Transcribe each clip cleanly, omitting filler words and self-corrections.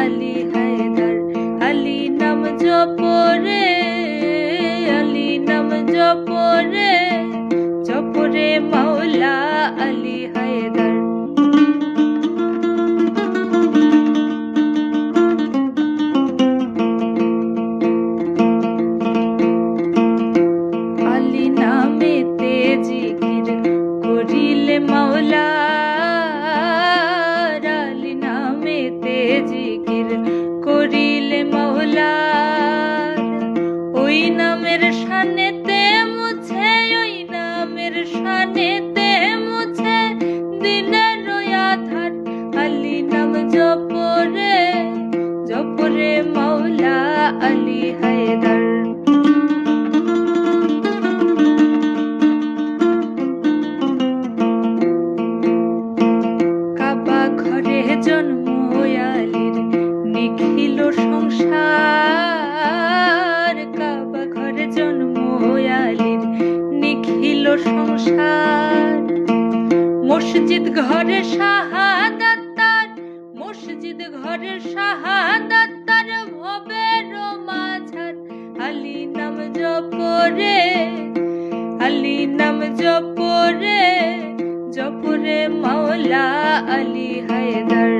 আলী হায়দার। আলী নাম জপরে, আলী নাম জপরে, জপরে মাওলা আলী হায়দার। আলী নামেতে জিকির করিলে মাওলার, আলী নামেতে জিকির করিলে মাওলার। ওই নামের শানেতে মুছে, ওই নামের শানেতে মুছে দিনের আধার। আলী নাম জপরে, জপরে মাওলা আলী হায়দার। কাবা ঘরে জন্ম আলীর, নিখিল সংসার। কাবা ঘরে জন্ম আলীর, নিখিল সংসার। মসজিদ ঘরে শাহাদাত তার, মসজিদ ঘরে শাহাদাত তার, ভবের মাঝার। আলী নাম জপরে, আলী নাম জপরে, জপরে মাওলা আলী হায়দার।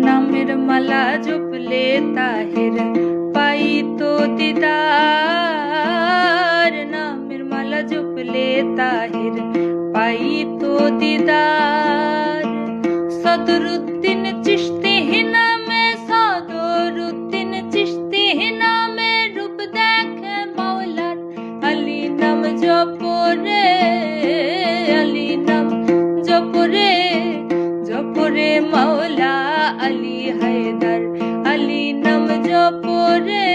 নামের মালা জপলে তাহের পাইতো দিদার, নামের মালা জপলে তাহের পাইতো দিদার। সদরুদ্দিন চিশতি নামে, সদরুদ্দিন চিশতি নামে রূপ দেখে মাওলার। আলী নাম জপরে, আলী নাম জপরে, জপরে মাওলা আলী হায়দার। আলী নাম জপরে,